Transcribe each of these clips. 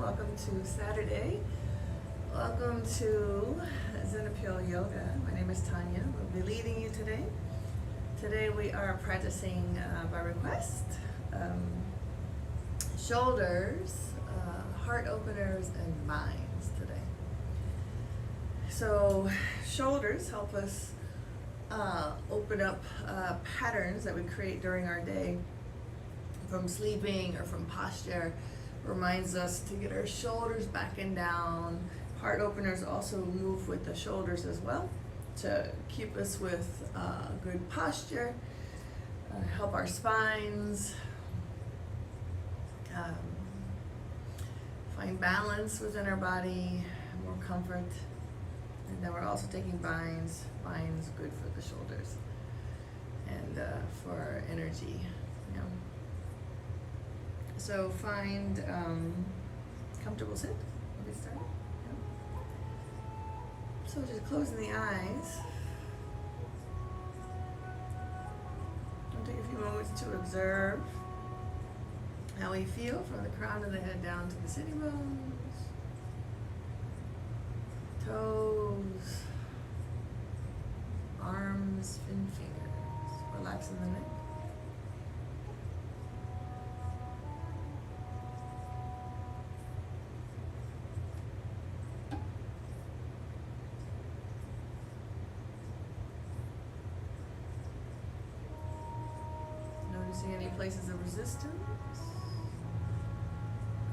Welcome to Saturday. Welcome to Peale Yoga. My name is Tanya. We'll be leading you today. Today we are practicing by request shoulders, heart openers, and minds today. So shoulders help us open up patterns that we create during our day from sleeping or from posture. Reminds us to get our shoulders back and down. Heart openers also move with the shoulders as well to keep us with good posture, help our spines, find balance within our body, more comfort. And then we're also taking binds. Binds good for the shoulders and for our energy. You know. So find comfortable sit. We'll get started. Yeah. So just closing the eyes. I'll take a few moments to observe how we feel from the crown of the head down to the sitting bones, toes, arms and fingers. Relaxing the neck. Noticing any places of resistance.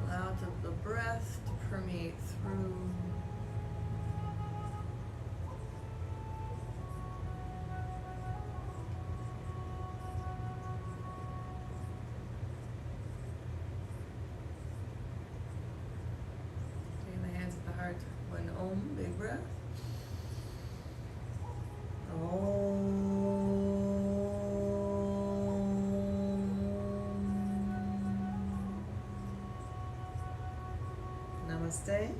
Allow the breath to permeate through. Taking the hands at the heart. One Om, big breath. Om. Namaste.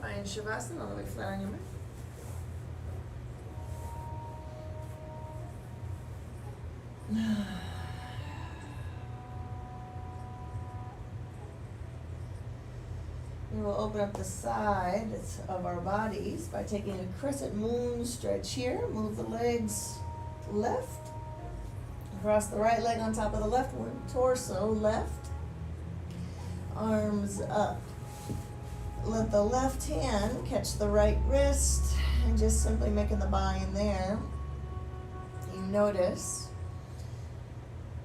Find Shavasana all the way flat on your mat. We will open up the sides of our bodies by taking a crescent moon stretch here. Move the legs left. Cross the right leg on top of the left one. Torso left. Arms up. Let the left hand catch the right wrist and just simply making the bind there. You notice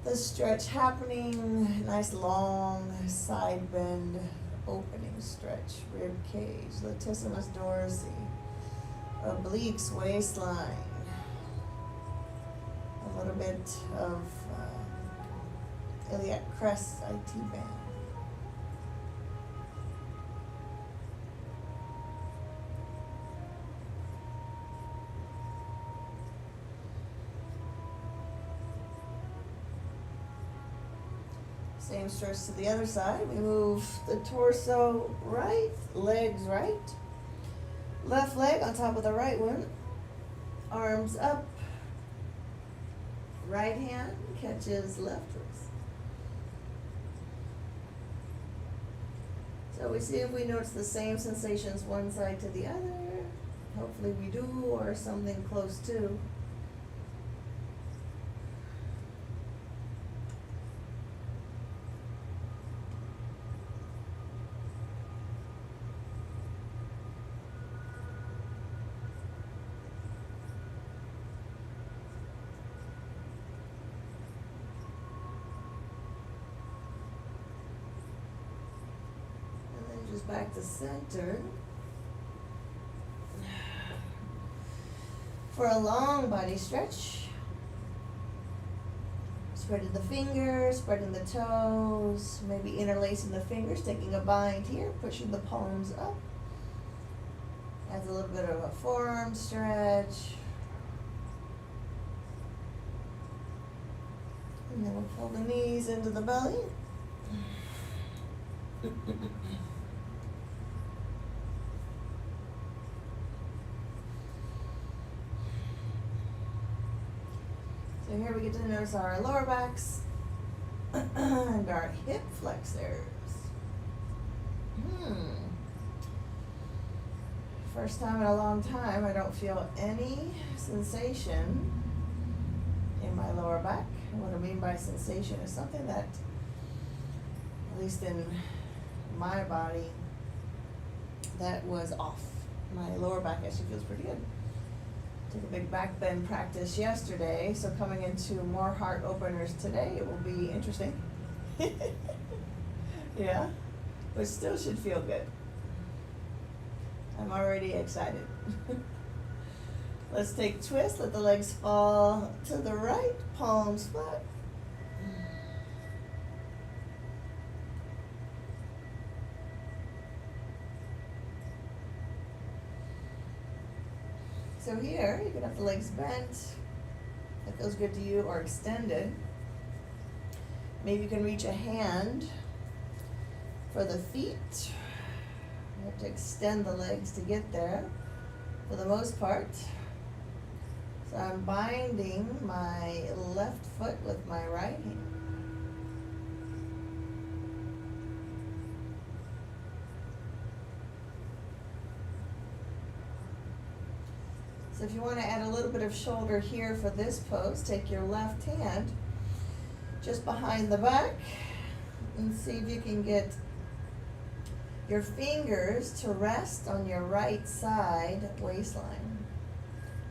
the stretch happening. Nice long side bend opening stretch. Rib cage, latissimus dorsi, obliques waistline. A little bit of iliac crest, IT band. Same stretch to the other side. We move the torso right, legs right. Left leg on top of the right one. Arms up. Right hand catches left wrist. So we see if we notice the same sensations one side to the other. Hopefully we do, or something close to. Back to center for a long body stretch. Spreading the fingers, spreading the toes, maybe interlacing the fingers, taking a bind here, pushing the palms up. Adds a little bit of a forearm stretch. And then we'll pull the knees into the belly. So here we get to notice our lower backs and our hip flexors. First time in a long time I don't feel any sensation in my lower back. And what I mean by sensation is something that, at least in my body, that was off. My lower back actually feels pretty good. Took a big back bend practice yesterday, so coming into more heart openers today, it will be interesting. Yeah, but still should feel good. I'm already excited. Let's take a twist, let the legs fall to the right, palms flat. So here, you can have the legs bent, if it feels good to you, or extended. Maybe you can reach a hand for the feet. You have to extend the legs to get there, for the most part. So I'm binding my left foot with my right hand. So if you want to add a little bit of shoulder here for this pose, take your left hand just behind the back and see if you can get your fingers to rest on your right side waistline.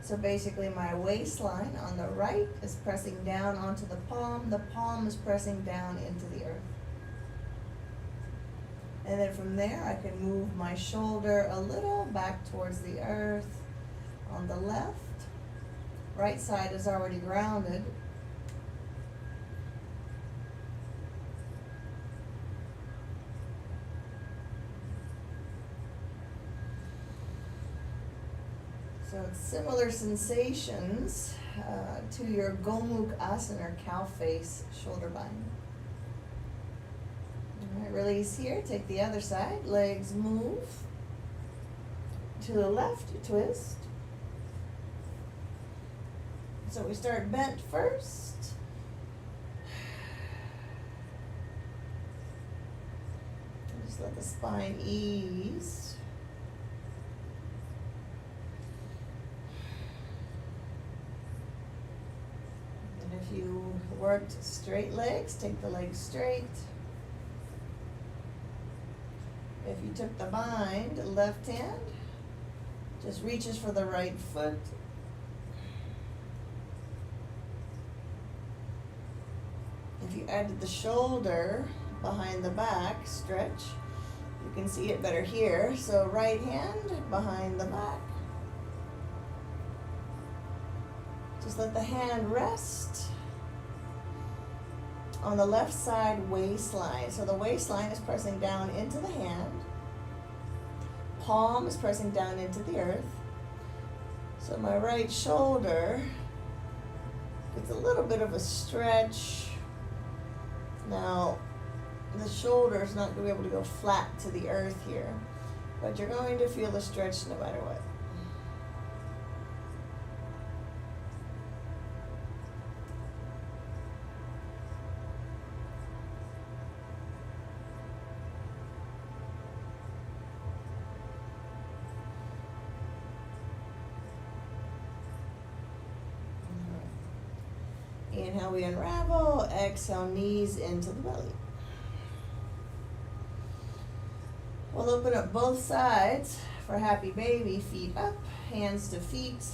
So basically my waistline on the right is pressing down onto the palm is pressing down into the earth. And then from there I can move my shoulder a little back towards the earth on the left. Right side is already grounded. So it's similar sensations to your Gomukh Asana or cow face shoulder bind. All right, release here, take the other side, legs move to the left, you twist. So we start bent first. And just let the spine ease. And if you worked straight legs, take the legs straight. If you took the bind, left hand just reaches for the right foot. If you added the shoulder behind the back, stretch, you can see it better here. So right hand behind the back. Just let the hand rest on the left side waistline. So the waistline is pressing down into the hand. Palm is pressing down into the earth. So my right shoulder gets a little bit of a stretch. Now, the shoulder is not going to be able to go flat to the earth here, but you're going to feel the stretch no matter what. Inhale, we unravel. Exhale, knees into the belly. We'll open up both sides for happy baby. Feet up, hands to feet.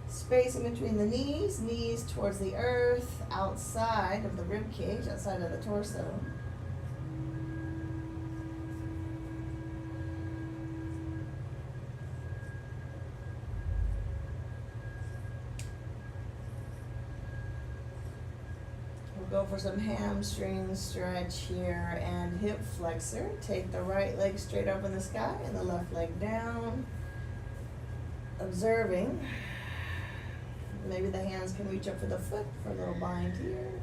Space in between the knees. Knees towards the earth, outside of the rib cage, outside of the torso. Go for some hamstring stretch here and hip flexor. Take the right leg straight up in the sky and the left leg down. Observing. Maybe the hands can reach up for the foot for a little bind here.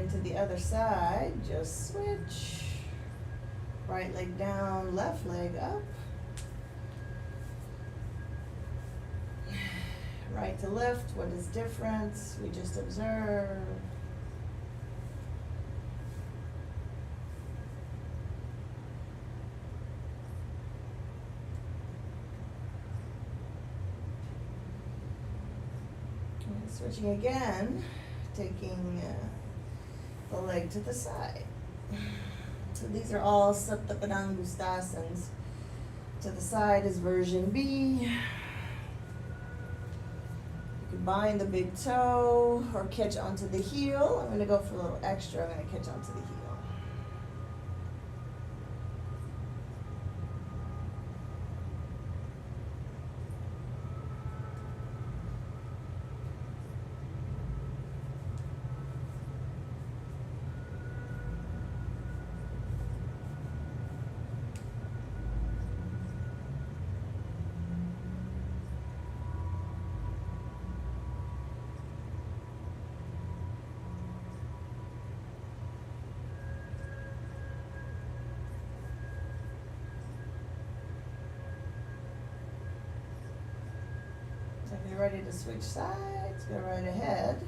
into the other side, just switch. Right leg down, left leg up. Right to left, what is different? We just observe. And switching again, taking the leg to the side. So these are all Sapta Padangustasans. To the side is version B. Bind the big toe or catch onto the heel. I'm going to go for a little extra. I'm going to catch onto the heel. So if you're ready to switch sides, go right ahead.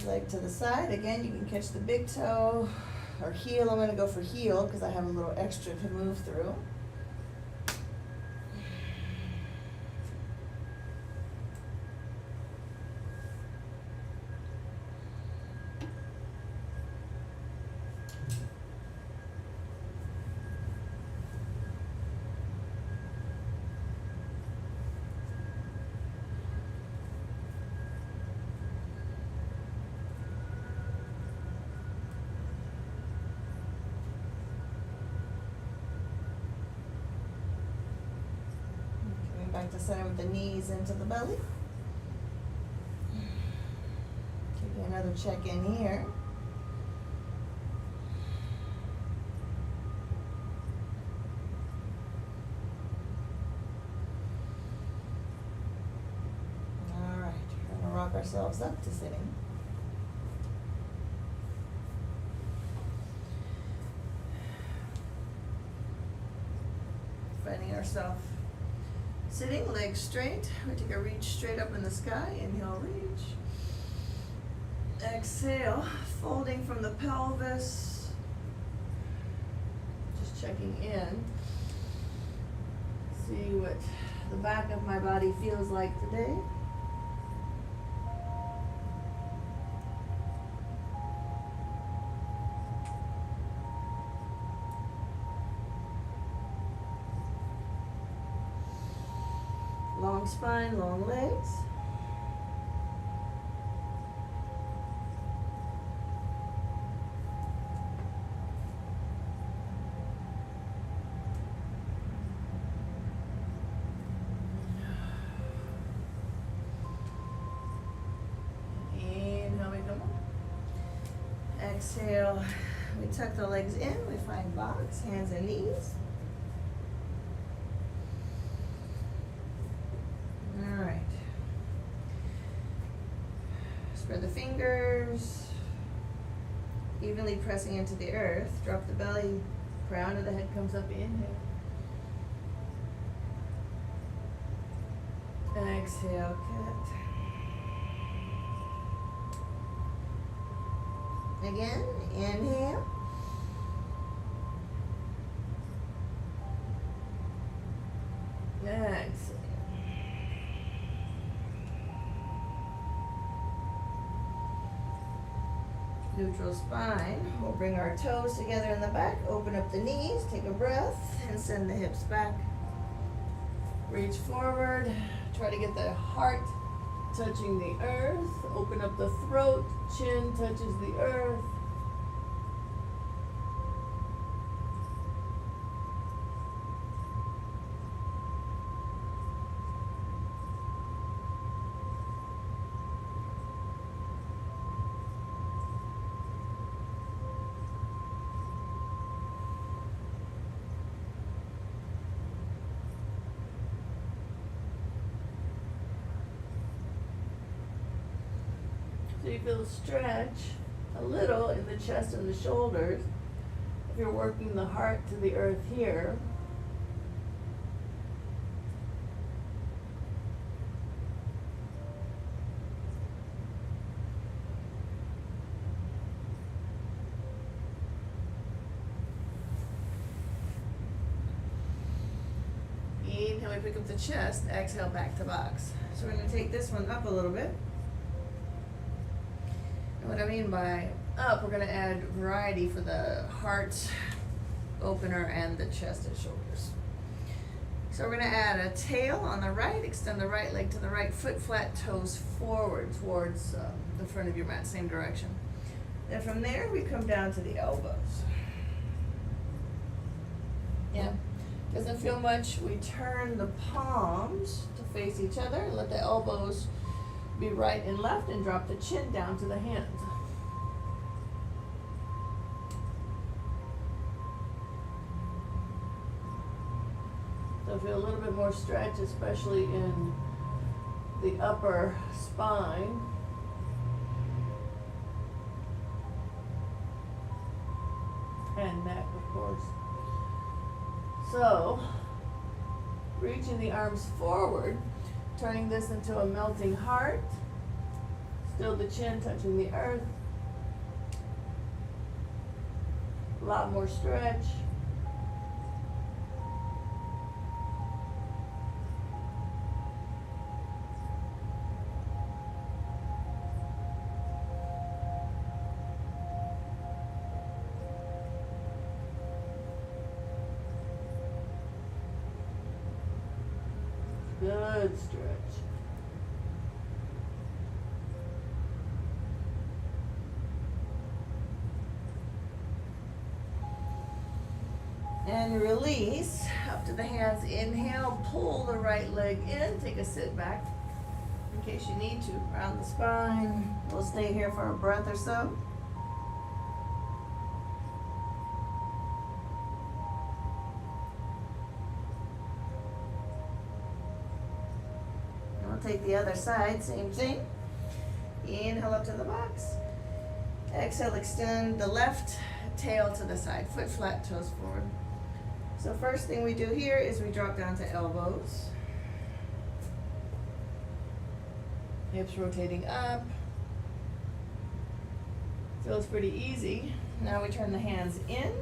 Leg to the side. Again, you can catch the big toe or heel. I'm going to go for heel because I have a little extra to move through. Back to center with the knees into the belly. Taking another check in here. All right, we're going to rock ourselves up to sitting. Finding ourselves sitting, legs straight. We take a reach straight up in the sky. Inhale, reach. Exhale, folding from the pelvis. Just checking in. See what the back of my body feels like today. Long spine, long legs. Inhale, we come up. Exhale, we tuck the legs in, we find box, hands and knees. Spread the fingers, evenly pressing into the earth. Drop the belly, crown of the head comes up, inhale. Exhale, cat. Again, inhale. Exhale. Neutral spine. We'll bring our toes together in the back, open up the knees, take a breath, and send the hips back. Reach forward, try to get the heart touching the earth, open up the throat, chin touches the earth. So you feel stretch a little in the chest and the shoulders. If you're working the heart to the earth here. Inhale, we pick up the chest, exhale, back to box. So we're going to take this one up a little bit. And what I mean by up, we're going to add variety for the heart opener and the chest and shoulders. So we're going to add a tail on the right, extend the right leg to the right, foot flat, toes forward towards the front of your mat, same direction. Then from there, we come down to the elbows. Yeah. Doesn't feel much. We turn the palms to face each other. Let the elbows be right and left and drop the chin down to the hands. So feel a little bit more stretch, especially in the upper spine. And neck, of course. So, reaching the arms forward, turning this into a melting heart. Still the chin touching the earth. A lot more stretch. Good stretch. And release up to the hands. Inhale, pull the right leg in. Take a sit back in case you need to. Round the spine. We'll stay here for a breath or so. Take the other side, same thing. Inhale up to the box. Exhale, extend the left tail to the side, foot flat, toes forward. So first thing we do here is we drop down to elbows. Hips rotating up. Feels pretty easy. Now we turn the hands in,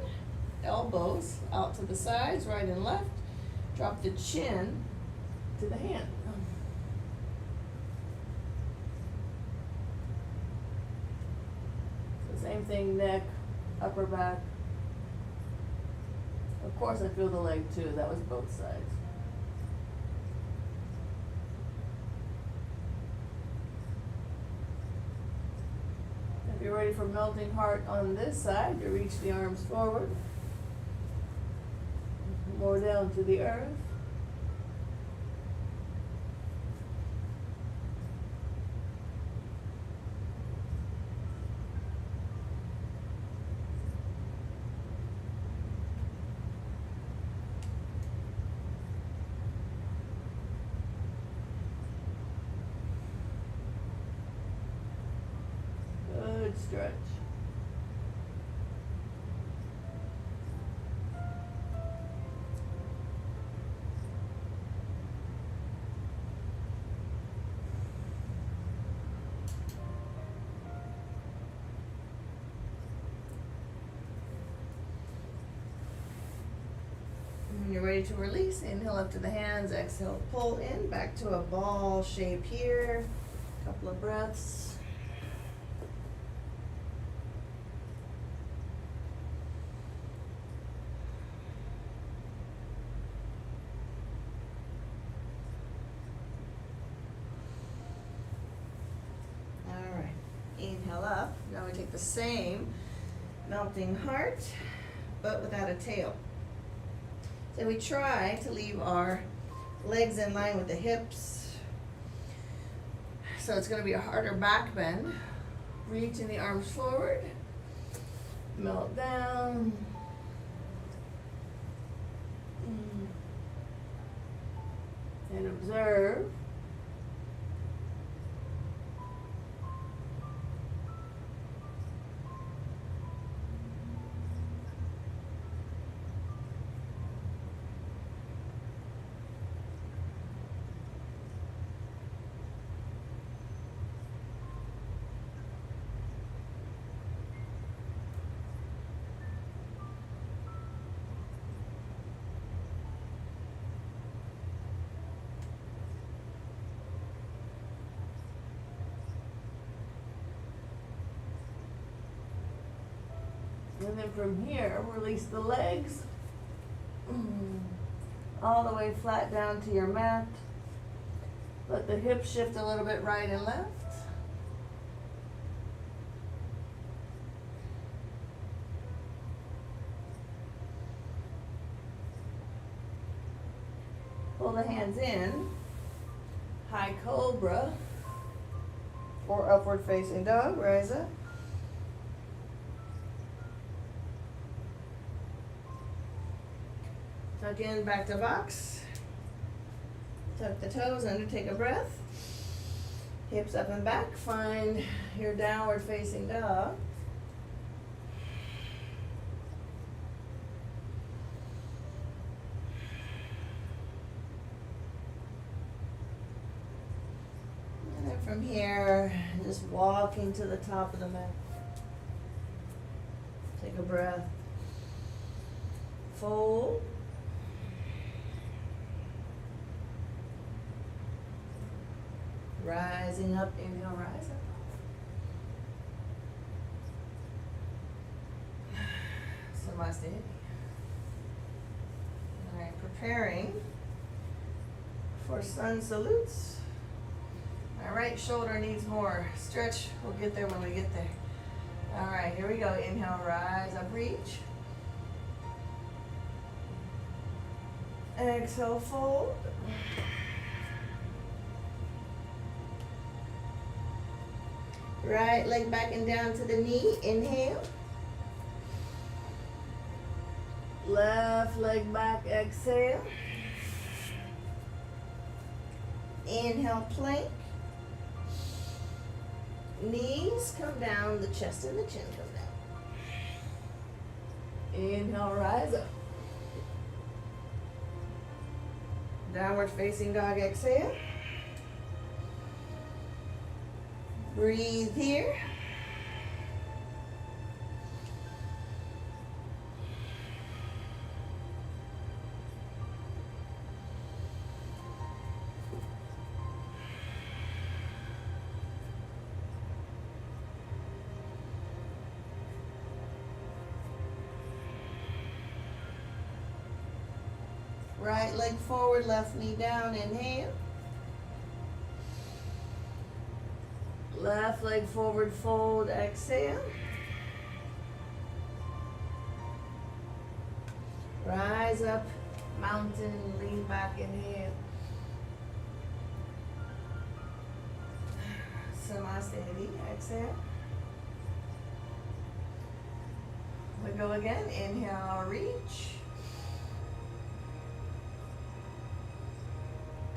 elbows out to the sides, right and left. Drop the chin to the hand. Same thing, neck, upper back. Of course I feel the leg too, that was both sides. If you're ready for melting heart on this side, you reach the arms forward. More down to the earth. Stretch. When you're ready to release, inhale up to the hands, exhale, pull in, back to a ball shape here. Couple of breaths. Inhale up. Now we take the same melting heart, but without a tail. So we try to leave our legs in line with the hips. So it's going to be a harder back bend. Reaching the arms forward. Melt down. And observe. And then from here, release the legs. All the way flat down to your mat. Let the hips shift a little bit right and left. Pull the hands in, high cobra, or upward facing dog, rise up. Tuck in, back to box. Tuck the toes under, take a breath. Hips up and back, find your downward facing dog. From here, just walking to the top of the mat. Take a breath. Fold. Rising up, inhale, rise up. Namaste. All right, preparing for sun salutes. My right shoulder needs more stretch. We'll get there when we get there. All right, here we go. Inhale, rise up, reach. Exhale, fold. Right leg back and down to the knee. Inhale. Left leg back, exhale. Inhale, plank. Knees come down, the chest and the chin come down. Inhale, rise up. Downward facing dog, exhale. Breathe here. Right leg forward, left knee down, inhale. Left leg forward, fold, exhale. Rise up, mountain, lean back, inhale. Namaste, exhale. We go again, inhale, reach.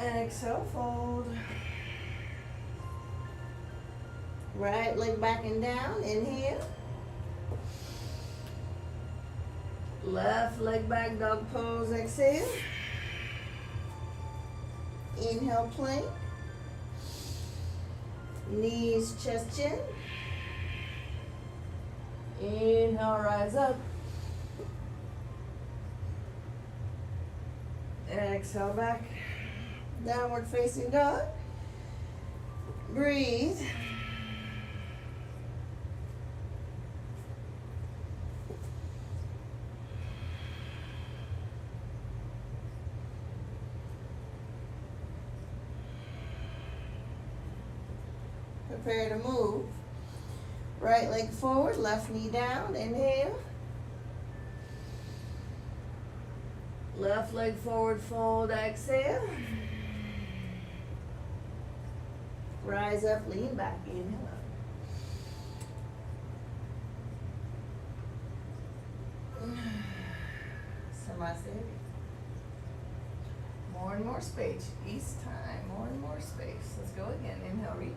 Exhale, fold. Right leg back and down, inhale. Left leg back, dog pose, exhale. Inhale, plank. Knees, chest, chin. Inhale, rise up. Exhale, back. Downward facing dog. Breathe. Prepare to move. Right leg forward, left knee down, inhale. Left leg forward, fold, exhale. Rise up, lean back, inhale up. Namaste. More and more space each time, more and more space. Let's go again, inhale, reach.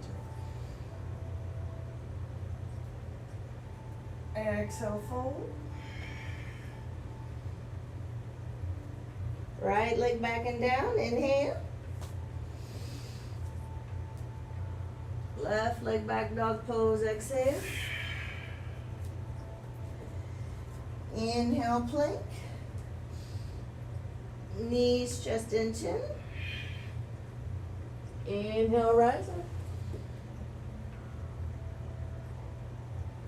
Exhale, fold. Right leg back and down, inhale. Left leg back, dog pose, exhale. Inhale, plank. Knees, chest, and chin. Inhale, rise up.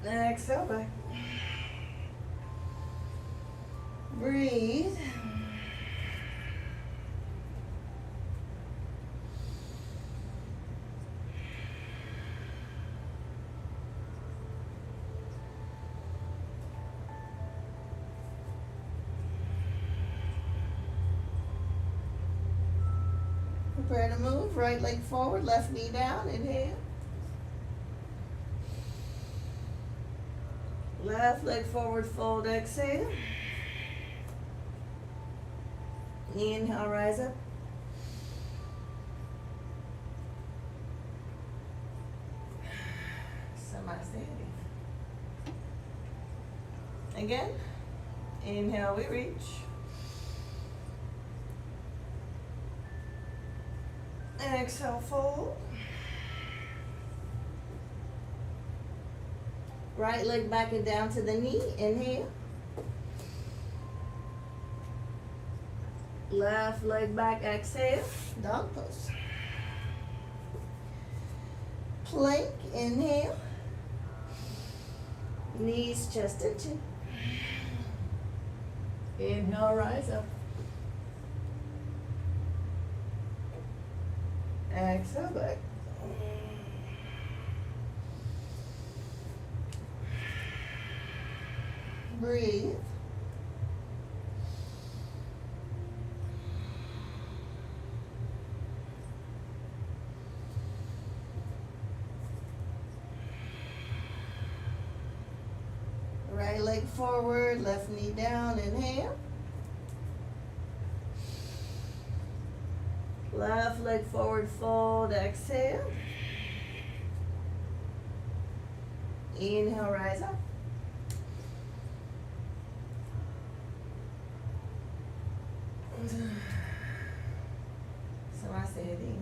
Exhale, back. Breathe. Prepare to move. Right leg forward, left knee down. Inhale. Left leg forward, fold, exhale. Inhale, rise up. Namaste. Again. Inhale, we reach. Exhale, fold. Right leg back and down to the knee. Inhale. Left leg back, exhale. Dog pose. Plank, inhale. Knees, chest and chin. Inhale, rise up. Exhale, back. Breathe. Right leg forward, left knee down, inhale. Left leg forward, fold, exhale. Inhale, rise up. Namaste.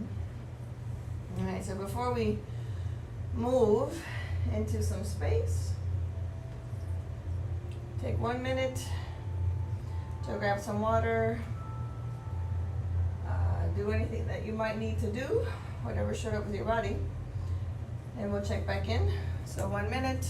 All right, so before we move into some space, take 1 minute to grab some water, do anything that you might need to do, whatever showed up with your body, and we'll check back in. So 1 minute.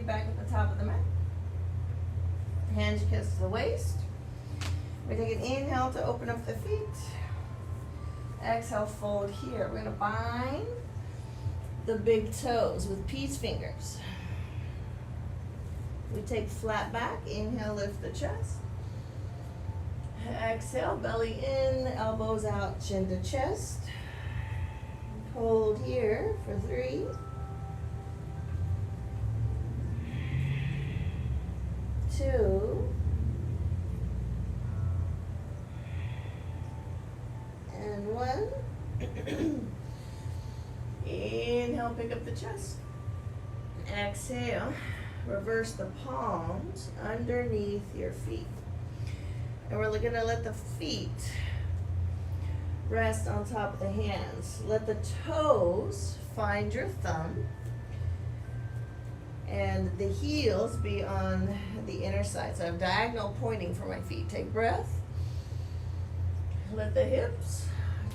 Back at the top of the mat. Hands kiss the waist. We take an inhale to open up the feet. Exhale, fold here. We're going to bind the big toes with peace fingers. We take flat back. Inhale, lift the chest. Exhale, belly in, elbows out, chin to chest. Hold here for 3, 2, and 1. Inhale, pick up the chest. Exhale, reverse the palms underneath your feet. And we're going to let the feet rest on top of the hands. Let the toes find your thumb. And the heels be on the inner side. So I have diagonal pointing for my feet. Take breath. Let the hips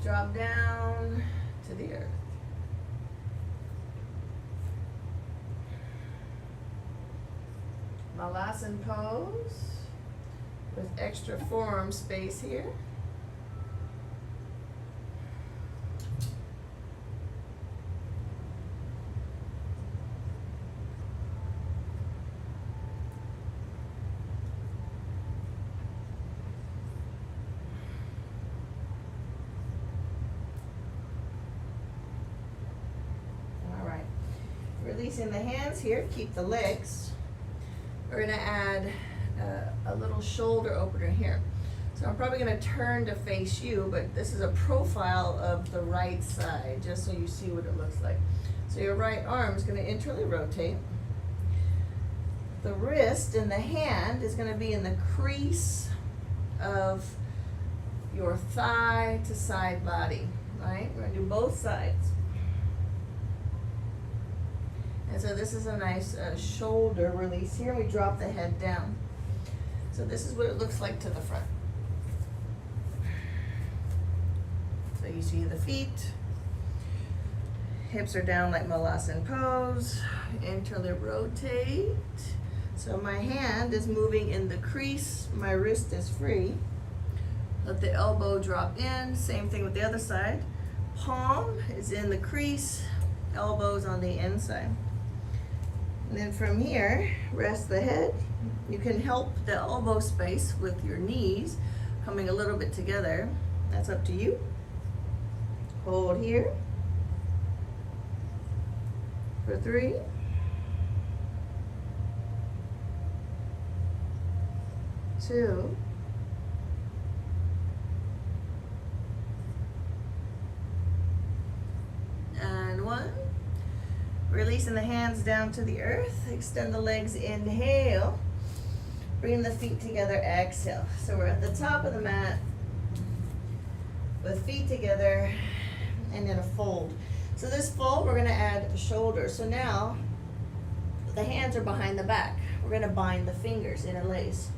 drop down to the earth. Malasana pose with extra forearm space here. Releasing the hands here, keep the legs. We're gonna add a little shoulder opener here. So I'm probably gonna turn to face you, but this is a profile of the right side, just so you see what it looks like. So your right arm is gonna internally rotate. The wrist and the hand is gonna be in the crease of your thigh to side body, right? We're gonna do both sides. And so this is a nice shoulder release here. We drop the head down. So this is what it looks like to the front. So you see the feet. Hips are down like Malasana pose. Internally rotate. So my hand is moving in the crease. My wrist is free. Let the elbow drop in. Same thing with the other side. Palm is in the crease. Elbows on the inside. And then from here, rest the head. You can help the elbow space with your knees coming a little bit together. That's up to you. Hold here for 3. Two. And 1. Releasing the hands down to the earth. Extend the legs, inhale. Bring the feet together, exhale. So we're at the top of the mat with feet together and in a fold. So this fold, we're gonna add the shoulders. So now the hands are behind the back. We're gonna bind the fingers, interlace.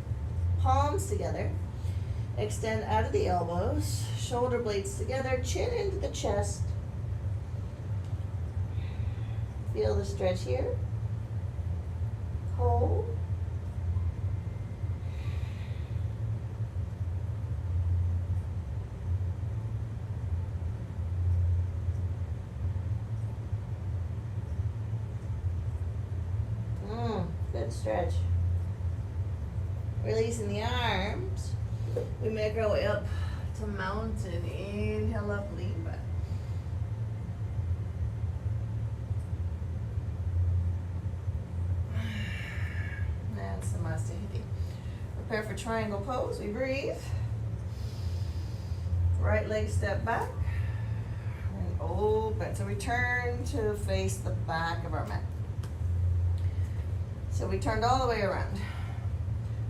Palms together. Extend out of the elbows. Shoulder blades together, chin into the chest. Feel the stretch here. Hold. Good stretch. Releasing the arms. We make our way up to mountain. Inhale up, lean back. And Namaste. Prepare for triangle pose. We breathe. Right leg step back. And open. So we turn to face the back of our mat. So we turned all the way around.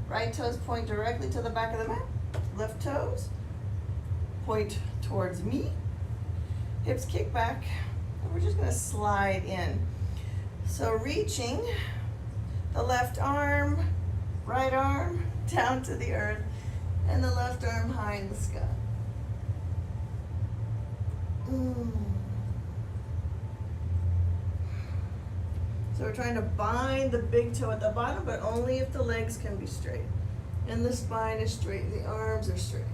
Right toes point directly to the back of the mat. Left toes point towards me. Hips kick back. And we're just gonna slide in. So reaching the left arm, right arm down to the earth, and the left arm high in the sky. So we're trying to bind the big toe at the bottom, but only if the legs can be straight. And the spine is straight, the arms are straight.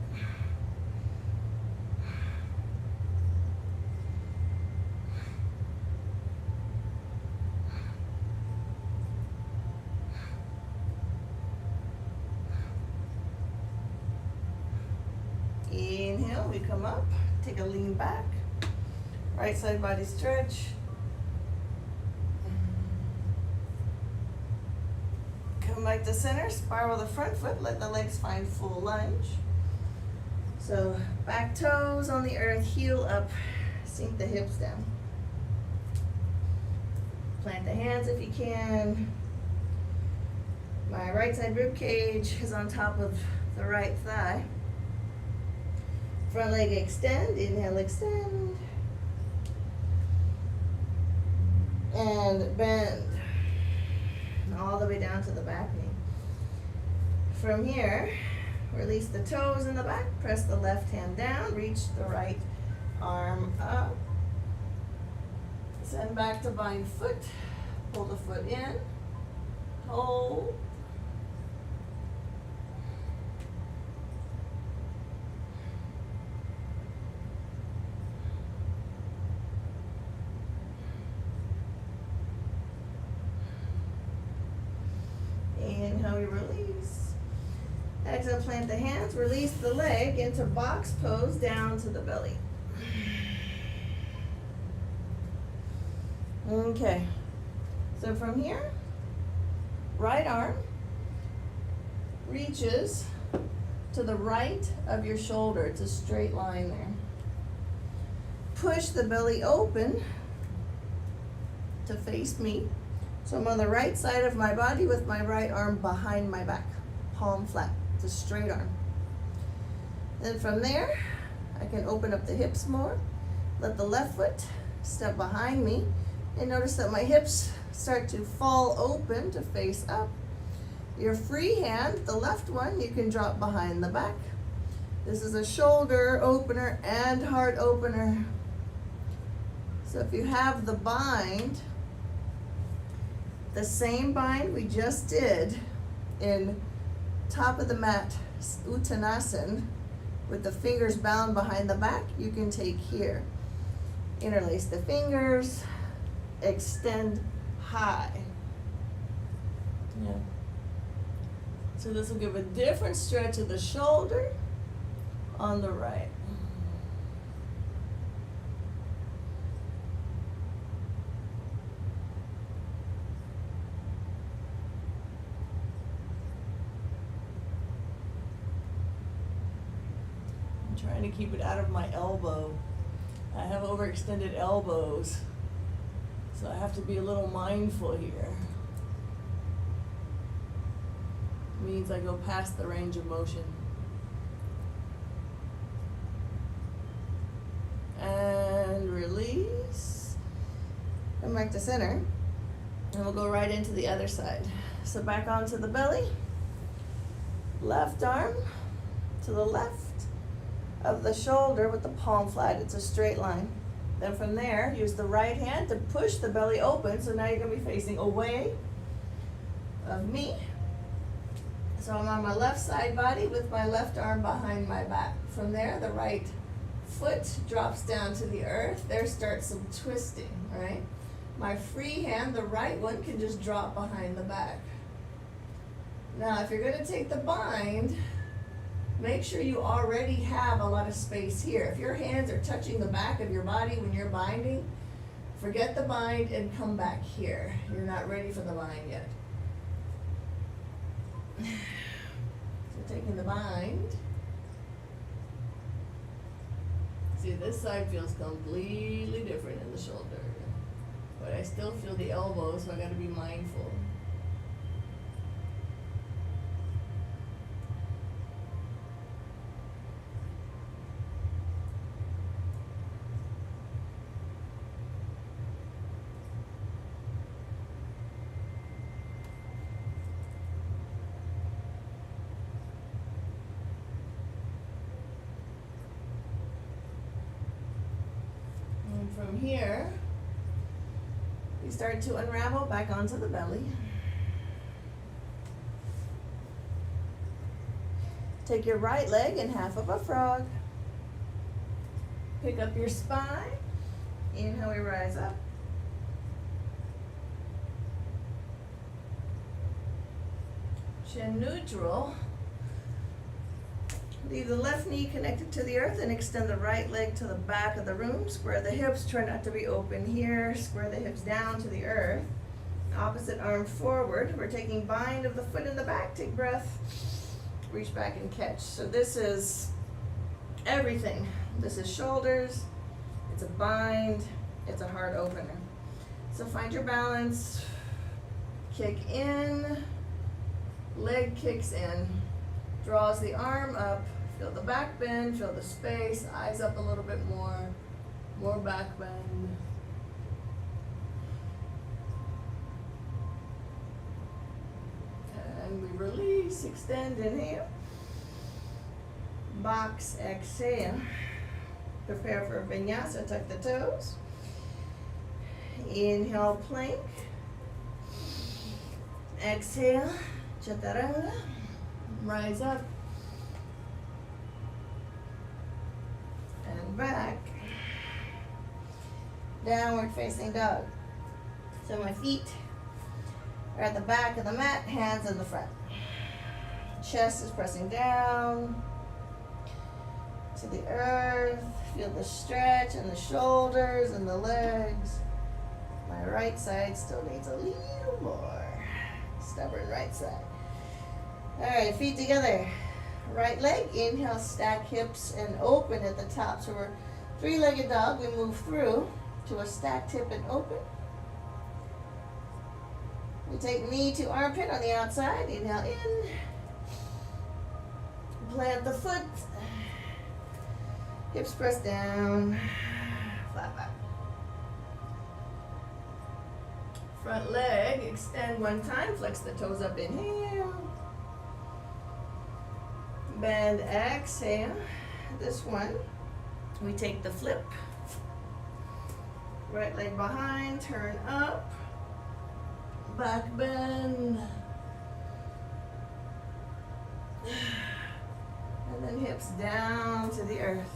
Inhale, we come up, take a lean back. Right side body stretch. Come back to center, spiral the front foot, let the legs find full lunge. So back toes on the earth, heel up, sink the hips down. Plant the hands if you can. My right side rib cage is on top of the right thigh. Front leg extend, inhale, extend. And bend. All the way down to the back knee. From here, release the toes in the back, press the left hand down, reach the right arm up. Send back to bind foot, pull the foot in, hold. Inhale, we release. Exhale, plant the hands, release the leg into box pose down to the belly. Okay. So from here, right arm reaches to the right of your shoulder. It's a straight line there. Push the belly open to face me. So I'm on the right side of my body with my right arm behind my back, palm flat. It's a straight arm. Then from there, I can open up the hips more. Let the left foot step behind me, and notice that my hips start to fall open to face up. Your free hand, the left one, you can drop behind the back. This is a shoulder opener and heart opener. So if you have the bind, the same bind we just did in top of the mat, Uttanasana, with the fingers bound behind the back, you can take here. Interlace the fingers, extend high. Yeah. So this will give a different stretch of the shoulder on the right. I'm trying to keep it out of my elbow. I have overextended elbows, so I have to be a little mindful here. Means I go past the range of motion. And release. Come back to center. And we'll go right into the other side. So back onto the belly. Left arm to the left of the shoulder with the palm flat. It's a straight line. Then from there, use the right hand to push the belly open. So now you're going to be facing away of me. So I'm on my left side body with my left arm behind my back. From there, the right foot drops down to the earth. There starts some twisting, right? My free hand, the right one, can just drop behind the back. Now, if you're going to take the bind, make sure you already have a lot of space here. If your hands are touching the back of your body when you're binding, forget the bind and come back here. You're not ready for the bind yet. So taking the bind. See, this side feels completely different in the shoulder. But I still feel the elbow, so I gotta be mindful. From here, you start to unravel back onto the belly. Take your right leg in half of a frog. Pick up your spine. Inhale, we rise up. Chin neutral. Leave the left knee connected to the earth and extend the right leg to the back of the room. Square the hips, try not to be open here. Square the hips down to the earth. Opposite arm forward. We're taking bind of the foot in the back. Take breath. Reach back and catch. So this is everything. This is shoulders. It's a bind. It's a heart opener. So find your balance. Kick in. Leg kicks in. Draws the arm up. Feel the back bend, feel the space, eyes up a little bit more back bend. And we release, extend, inhale. Box, exhale. Prepare for Vinyasa, tuck the toes. Inhale, plank. Exhale, chaturanga. Rise up. And back. Downward facing dog. So my feet are at the back of the mat, hands in the front. Chest is pressing down to the earth. Feel the stretch in the shoulders and the legs. My right side still needs a little more. Stubborn right side. All right, feet together. Right leg, inhale, stack hips and open at the top. So we're three-legged dog. We move through to a stacked hip and open. We take knee to armpit on the outside. Inhale in. Plant the foot. Hips press down. Flat back. Front leg, extend one time. Flex the toes up. Inhale. Bend, exhale. This one, we take the flip. Right leg behind, turn up. Back bend. And then hips down to the earth.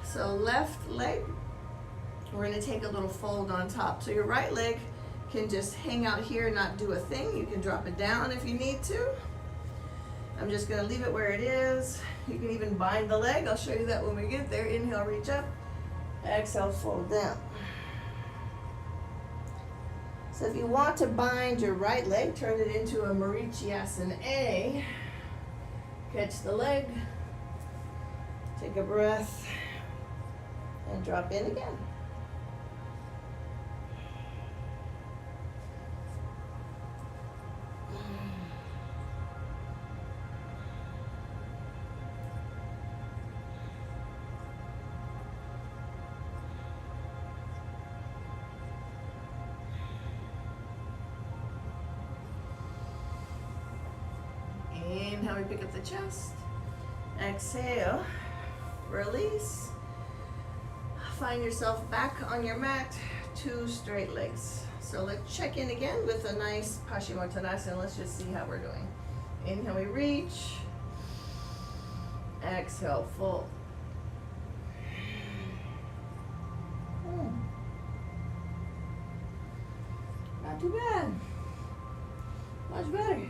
So left leg, we're going to take a little fold on top. So your right leg can just hang out here, not do a thing. You can drop it down if you need to. I'm just going to leave it where it is. You can even bind the leg. I'll show you that when we get there. Inhale, reach up. Exhale, fold down. So if you want to bind your right leg, turn it into a Vinyasa A. Catch the leg. Take a breath. And drop in again. Inhale, we pick up the chest. Exhale, release. Find yourself back on your mat, two straight legs. So let's check in again with a nice Paschimottanasana. Let's just see how we're doing. Inhale, we reach. Exhale, fold. Not too bad. Much better.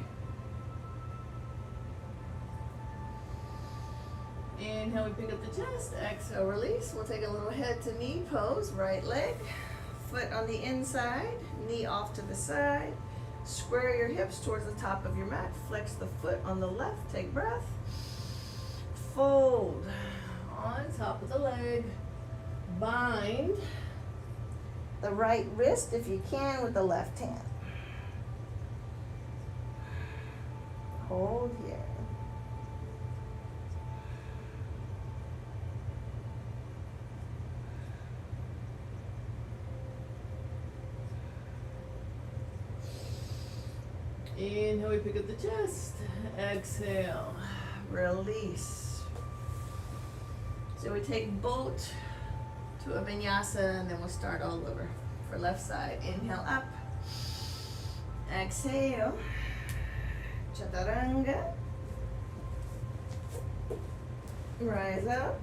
Inhale, we pick up the chest. Exhale, release. We'll take a little head to knee pose. Right leg, foot on the inside, knee off to the side. Square your hips towards the top of your mat. Flex the foot on the left. Take breath. Fold on top of the leg. Bind the right wrist if you can with the left hand. Hold here. Inhale, we pick up the chest. Exhale, release. So we take boat to a vinyasa and then we'll start all over. For left side, inhale up. Exhale, chaturanga. Rise up.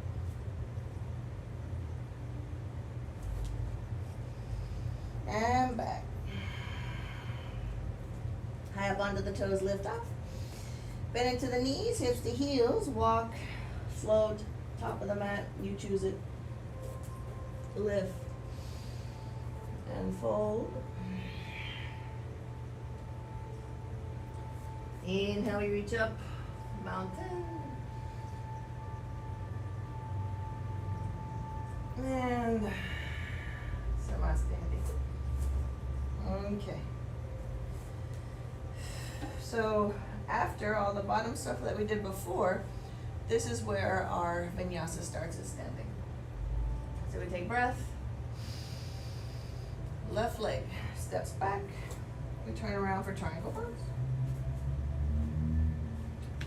And back. High up onto the toes, lift up. Bend into the knees, hips to heels. Walk, float, top of the mat. You choose it. Lift. And fold. Inhale, we reach up. Mountain. And Namaste. Okay. So after all the bottom stuff that we did before, this is where our vinyasa starts, is standing. So we take breath. Left leg steps back. We turn around for triangle pose.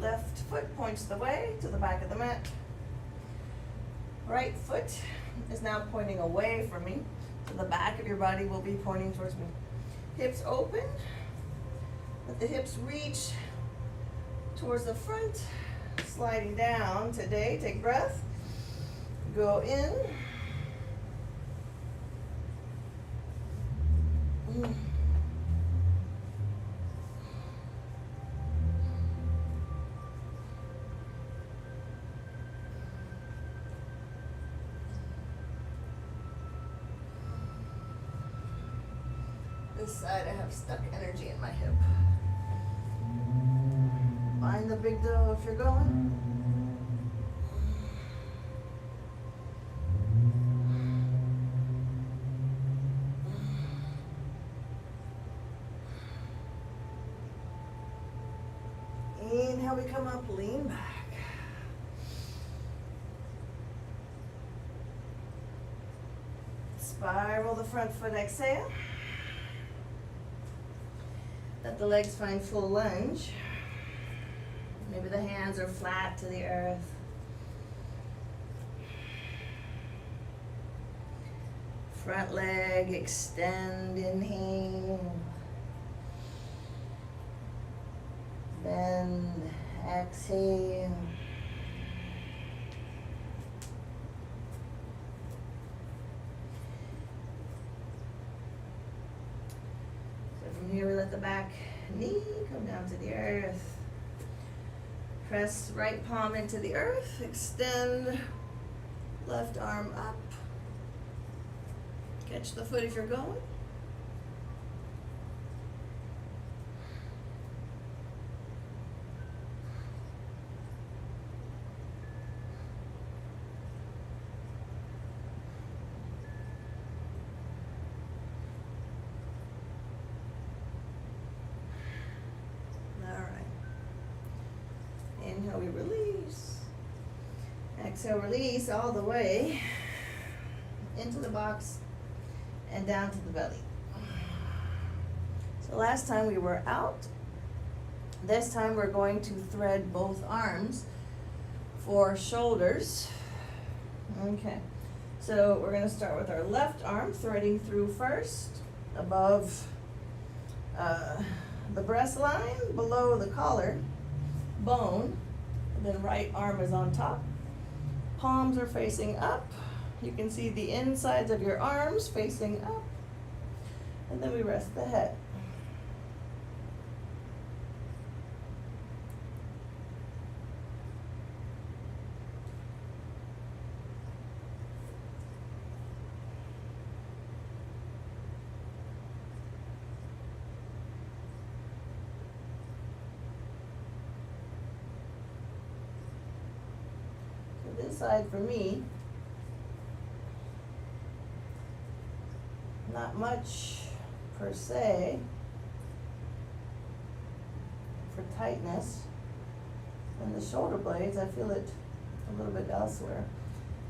Left foot points the way to the back of the mat. Right foot is now pointing away from me. So the back of your body will be pointing towards me. Hips open. Let the hips reach towards the front. Sliding down today. Take breath. Go in. This side I have stuck energy in my hip. Find the big toe if you're going. Inhale, we come up, lean back. Spiral the front foot, exhale. Let the legs find full lunge. Maybe the hands are flat to the earth. Front leg, extend, inhale. Bend, exhale. So from here we let the back knee come down to the earth. Press right palm into the earth, extend left arm up. Catch the foot if you're going. Inhale, we release. Exhale, release all the way into the box and down to the belly. So last time we were out. This time we're going to thread both arms for shoulders. Okay, so we're going to start with our left arm, threading through first, above the breast line, below the collar bone, and then right arm is on top. Palms are facing up. You can see the insides of your arms facing up. And then we rest the head. This side for me, not much per se for tightness. And the shoulder blades, I feel it a little bit elsewhere.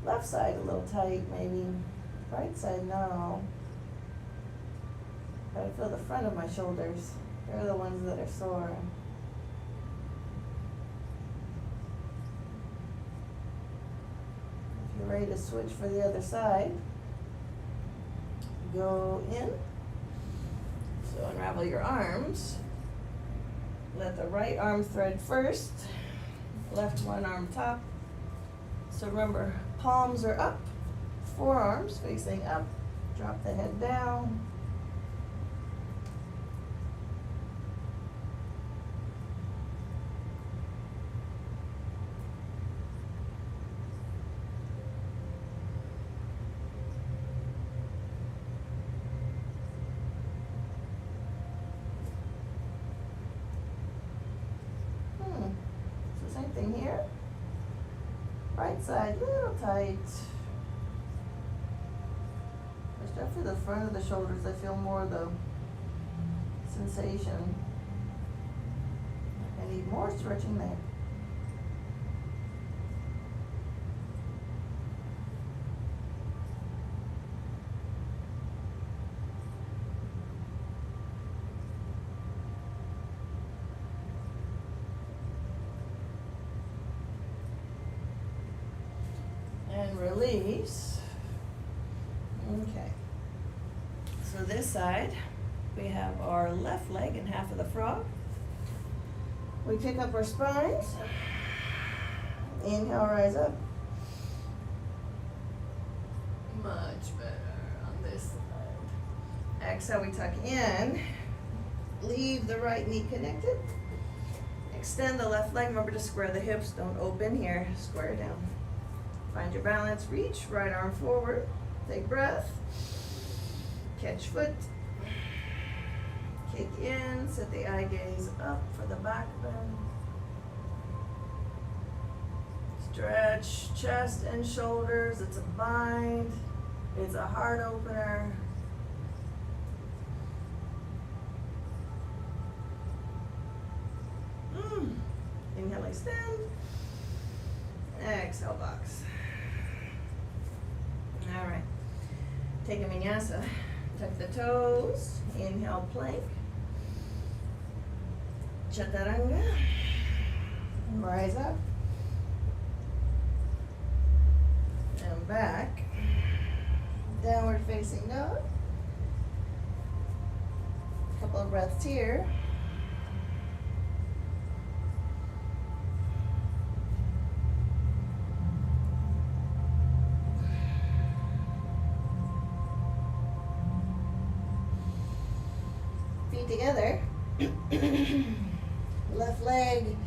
Left side a little tight maybe, right side no. But I feel the front of my shoulders, they're the ones that are sore. Ready to switch for the other side. Go in. So unravel your arms. Let the right arm thread first. Left one arm top. So remember, palms are up. Forearms facing up. Drop the head down. Here. Right side, a little tight. Especially the front of the shoulders, I feel more of the sensation. I need more stretching there. Release. Okay. So this side, we have our left leg and half of the frog. We pick up our spines. Inhale, rise up. Much better on this side. Exhale, we tuck in. Leave the right knee connected. Extend the left leg. Remember to square the hips. Don't open here. Square down. Find your balance, reach, right arm forward, take breath, catch foot. kick in, set the eye gaze up for the back bend. Stretch chest and shoulders. It's a bind. It's a heart opener. Inhale, extend. Exhale, box. All right. Take a vinyasa. Tuck the toes. Inhale, plank. Chaturanga. Rise up. And back. Downward facing dog. Couple of breaths here. Feet together. Left leg,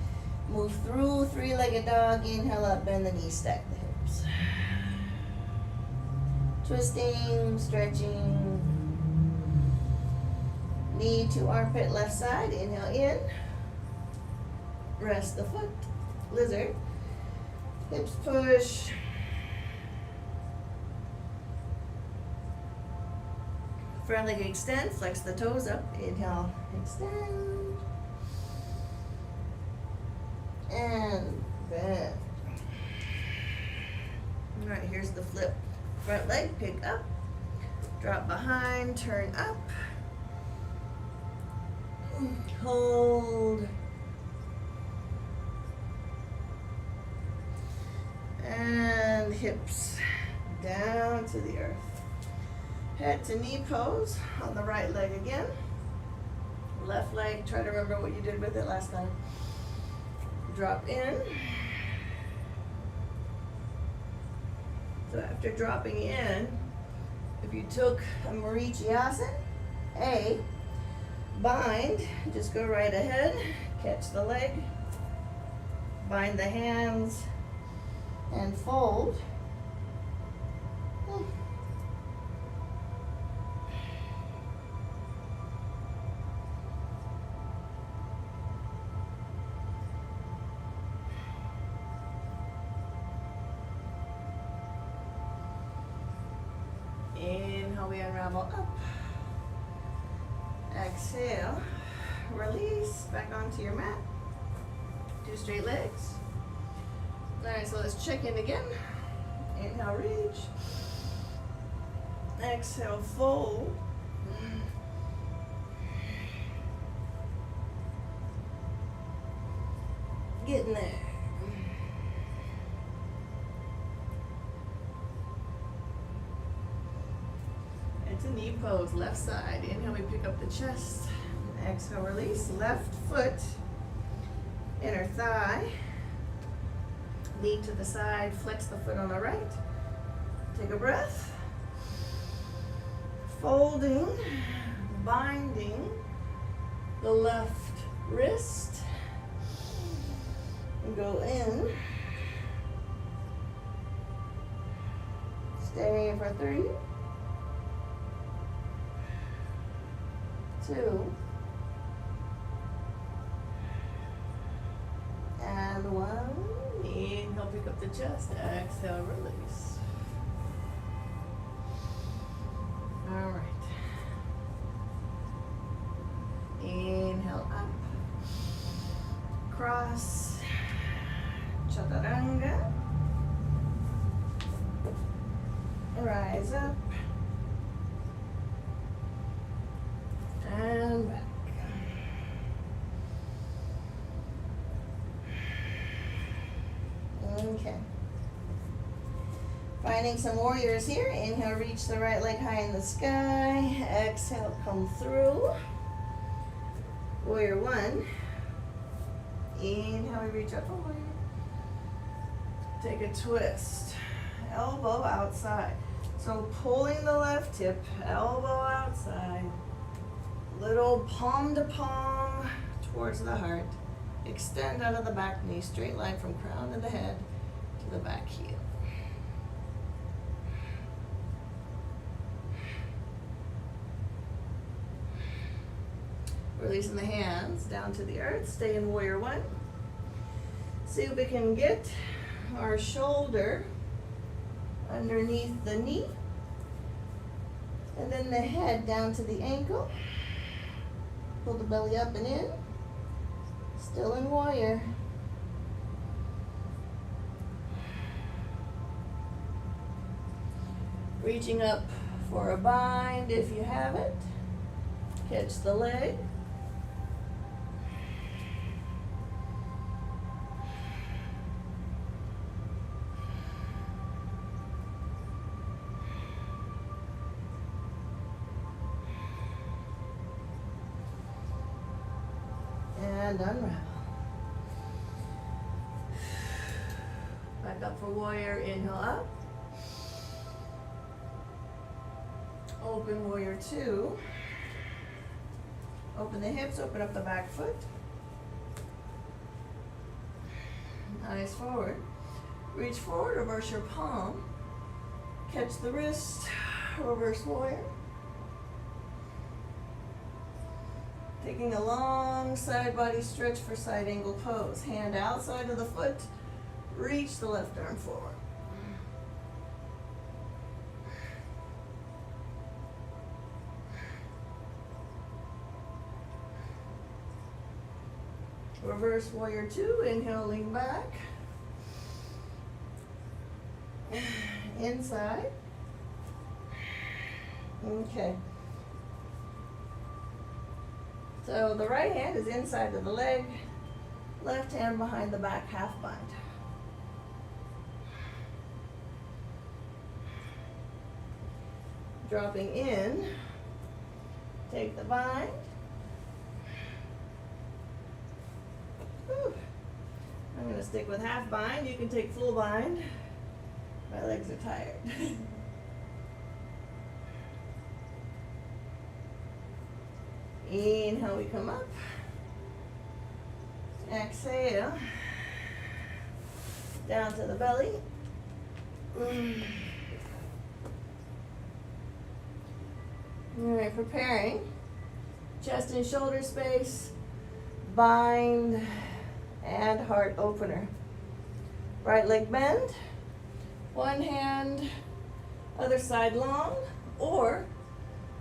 move through three-legged dog. Inhale up, bend the knees, stack the hips. Twisting, stretching. Knee to armpit, left side. Inhale in. Rest the foot. Lizard. Hips push. Front leg extend. Flex the toes up. Inhale, extend. And bend. All right, here's the flip. Front leg, pick up. Drop behind, turn up. Hold. And hips down to the earth. Head to knee pose on the right leg again. Left leg, try to remember what you did with it last time. Drop in. So after dropping in, if you took a Vinyasa, bind, just go right ahead, catch the leg, bind the hands, and fold. Inhale, we unravel up. Exhale, release, back onto your mat. Do straight legs. All right, so let's check in again. Inhale, reach. Exhale, fold. Getting there. It's a knee pose, left side. Inhale, we pick up the chest. Exhale, release. Left foot, inner thigh. Knee to the side, flex the foot on the right. Take a breath. Folding, binding the left wrist. And go in. Stay for 3, 2, and 1. Inhale, pick up the chest. Exhale, release. All right. Inhale up. Cross. Chaturanga. Rise up. And back. Okay. Finding some warriors here. Inhale, reach the right leg high in the sky. Exhale, come through. Warrior 1. Inhale, we reach up for warrior. Take a twist. Elbow outside. So pulling the left hip, elbow outside. Little palm to palm towards the heart. Extend out of the back knee, straight line from crown to the head to the back heel. Releasing the hands down to the earth. Stay in warrior one. See if we can get our shoulder underneath the knee. And then the head down to the ankle. Pull the belly up and in. Still in warrior. Reaching up for a bind if you have it. Catch the leg. And unravel. Back up for warrior, inhale up. Open warrior two. Open the hips, open up the back foot. Eyes forward. Reach forward, reverse your palm. Catch the wrist, reverse warrior. Taking a long side body stretch for side angle pose. Hand outside of the foot. Reach the left arm forward. Reverse warrior two, inhale, lean back. Inside. Okay. So the right hand is inside of the leg, left hand behind the back, half bind. Dropping in, take the bind. Whew. I'm going to stick with half bind. You can take full bind. My legs are tired. Inhale, we come up. Exhale. Down to the belly. Alright, preparing. Chest and shoulder space. Bind and heart opener. Right leg bend. One hand, other side long, or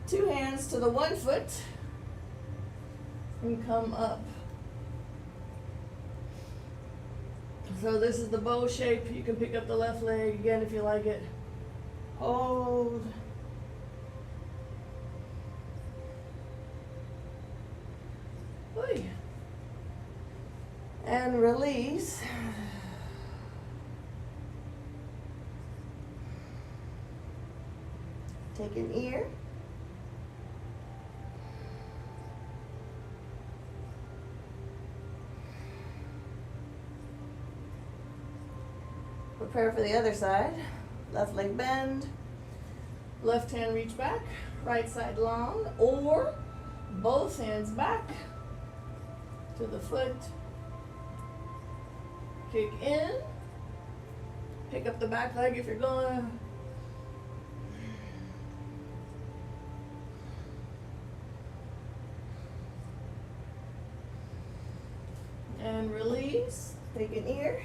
two hands to the one foot and come up. So this is the bow shape. You can pick up the left leg again if you like it. Hold. Oy. And release. Take an ear. Prepare for the other side. Left leg bend. Left hand reach back. Right side long. Or both hands back to the foot. Kick in. Pick up the back leg if you're going. And release. Take an ear.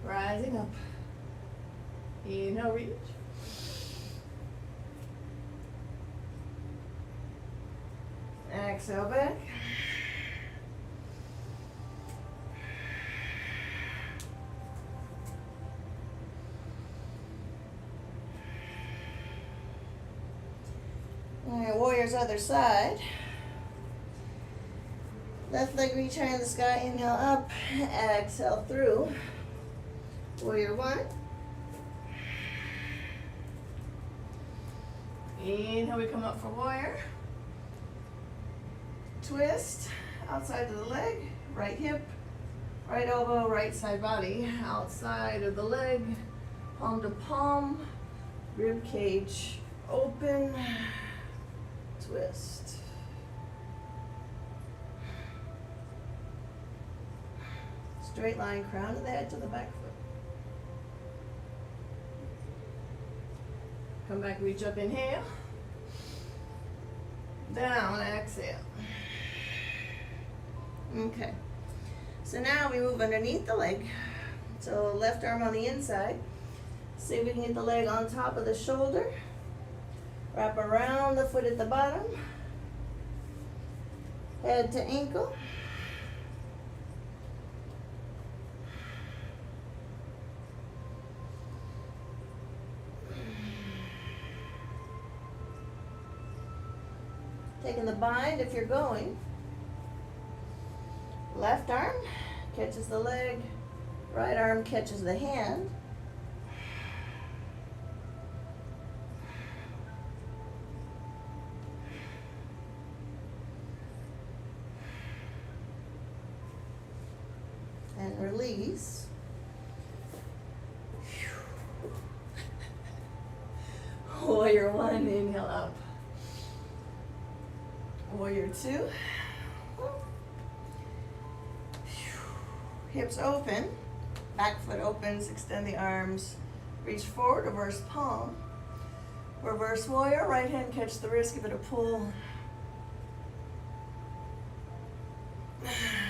Rising up. Inhale, reach. Exhale back. All right, warrior's other side. Left leg reach high in the sky, inhale up, exhale through. Warrior one. Inhale, we come up for warrior. Twist, outside of the leg, right hip, right elbow, right side body, outside of the leg, palm to palm, rib cage open, twist. Straight line, crown of the head to the back foot. Come back, reach up, inhale. Down, exhale. Okay. So now we move underneath the leg. So left arm on the inside. See if we can get the leg on top of the shoulder. Wrap around the foot at the bottom. Head to ankle. Taking the bind if you're going. Left arm catches the leg. Right arm catches the hand. And release. Warrior one, inhale up. Warrior two. Hips open, back foot opens, extend the arms, reach forward, reverse palm. Reverse warrior, right hand catch the wrist, give it a pull.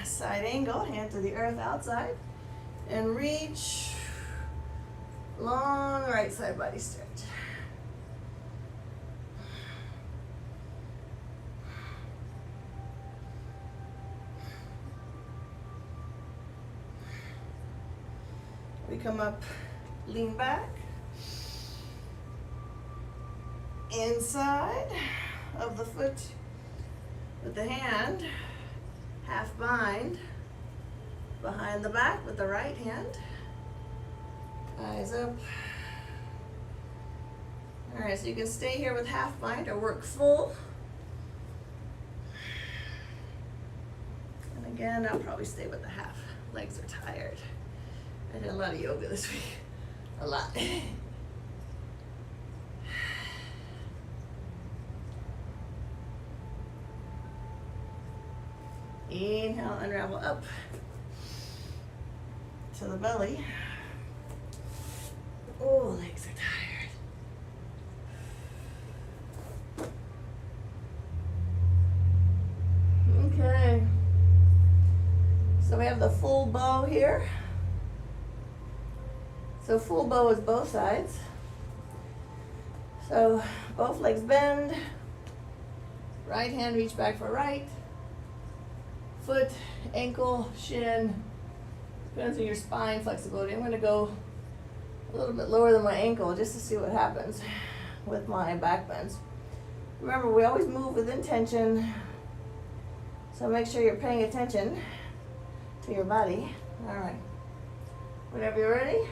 Side angle, hand to the earth outside, and reach. Long right side body stretch. We come up, lean back. Inside of the foot with the hand, half bind. Behind the back with the right hand. Eyes up. All right, so you can stay here with half bind or work full. And again, I'll probably stay with the half. Legs are tired. I did a lot of yoga this week. A lot. Inhale, unravel up to the belly. Oh, legs are tired. Okay. So we have the full bow here. So full bow is both sides. So both legs bend. Right hand reach back for right. Foot, ankle, shin. Depends on your spine flexibility. I'm going to go a little bit lower than my ankle just to see what happens with my back bends. Remember, we always move with intention. So make sure you're paying attention to your body. All right. Whenever you're ready,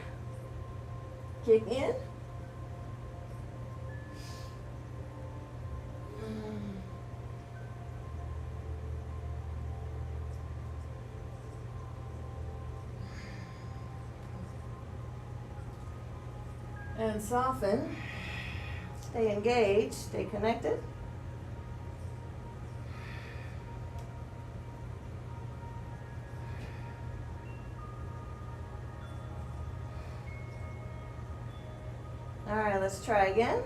kick in. And soften. Stay engaged, stay connected. All right, let's try again.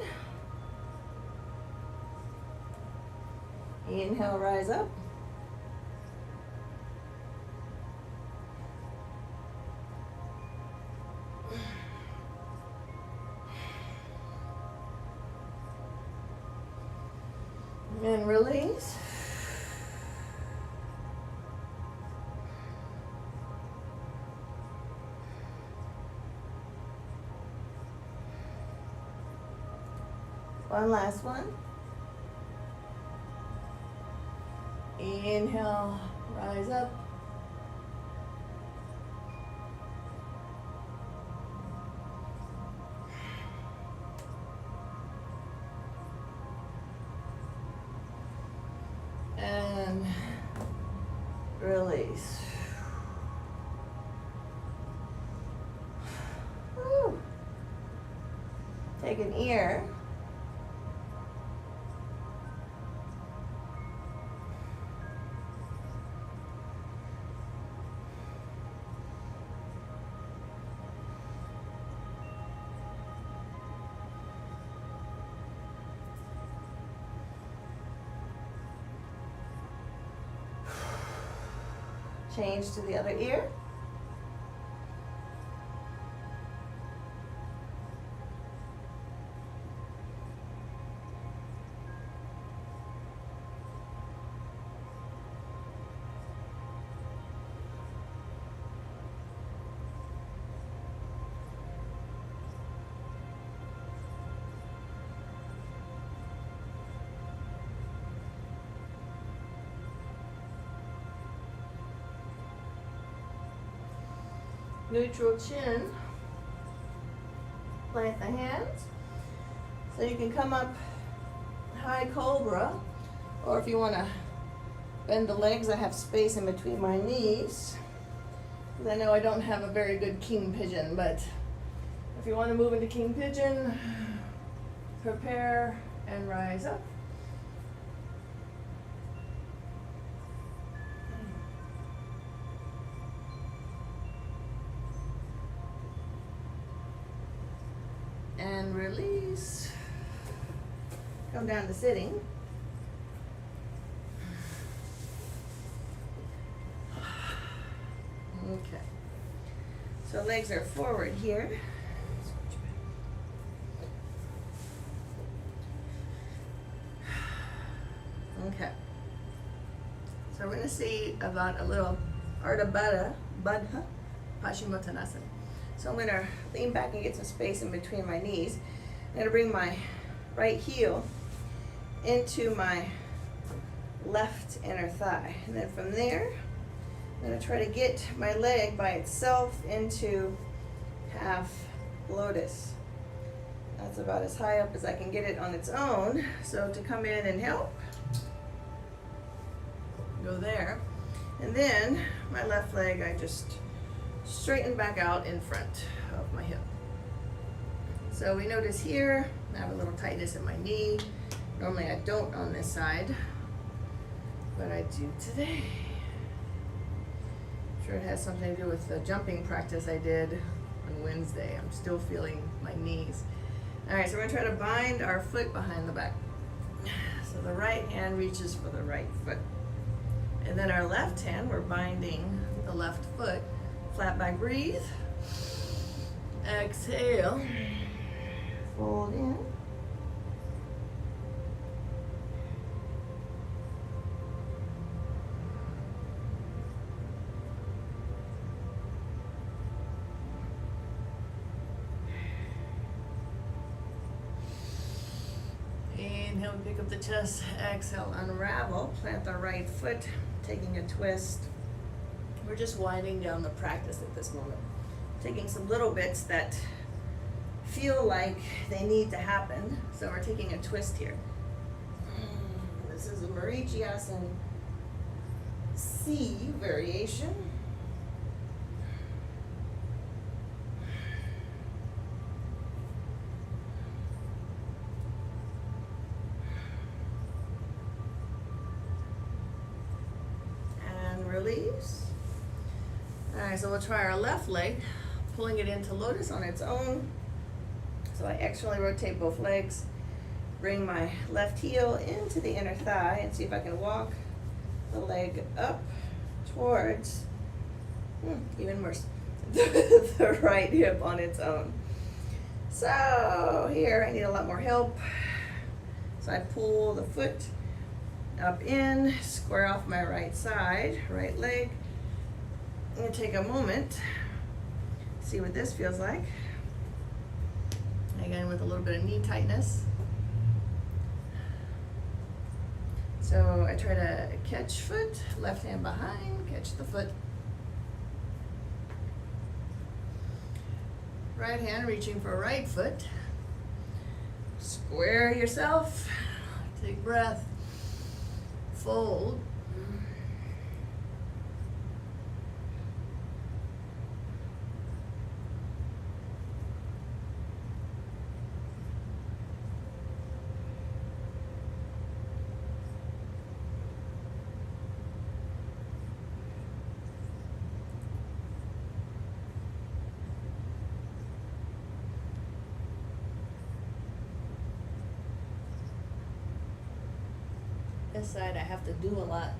Inhale, rise up. And release. One last one. Inhale, rise up. And release. Woo. Take an ear. Change to the other ear. Neutral chin. Plant the hands. So you can come up high cobra, or if you want to bend the legs, I have space in between my knees. I know I don't have a very good king pigeon, but if you want to move into king pigeon, prepare and rise up. And release. Come down to sitting. Okay. So legs are forward here. Okay. So we're going to see about a little Ardha Baddha Paschimottanasana. So I'm going to lean back and get some space in between my knees. I'm going to bring my right heel into my left inner thigh. And then from there, I'm going to try to get my leg by itself into half lotus. That's about as high up as I can get it on its own. So to come in and help, go there. And then my left leg, I just straighten back out in front of my hip. So we notice here, I have a little tightness in my knee. Normally I don't on this side, but I do today. I'm sure it has something to do with the jumping practice I did on Wednesday. I'm still feeling my knees. All right, so we're gonna try to bind our foot behind the back. So the right hand reaches for the right foot. And then our left hand, we're binding the left foot. Flat back, breathe. Exhale. Fold in. Inhale, pick up the chest. Exhale, unravel. Plant the right foot, taking a twist. We're just winding down the practice at this moment. Taking some little bits that feel like they need to happen. So we're taking a twist here. This is a Vinyasa C variation. And release. All right, so we'll try our left leg, pulling it into lotus on its own. So I externally rotate both legs, bring my left heel into the inner thigh, and see if I can walk the leg up towards, even worse, the right hip on its own. So here I need a lot more help. So I pull the foot up in, square off my right side, right leg. I'm going to take a moment, see what this feels like. Again, with a little bit of knee tightness. So I try to catch foot, left hand behind, catch the foot. Right hand reaching for right foot. Square yourself, take breath, fold. This side I have to do a lot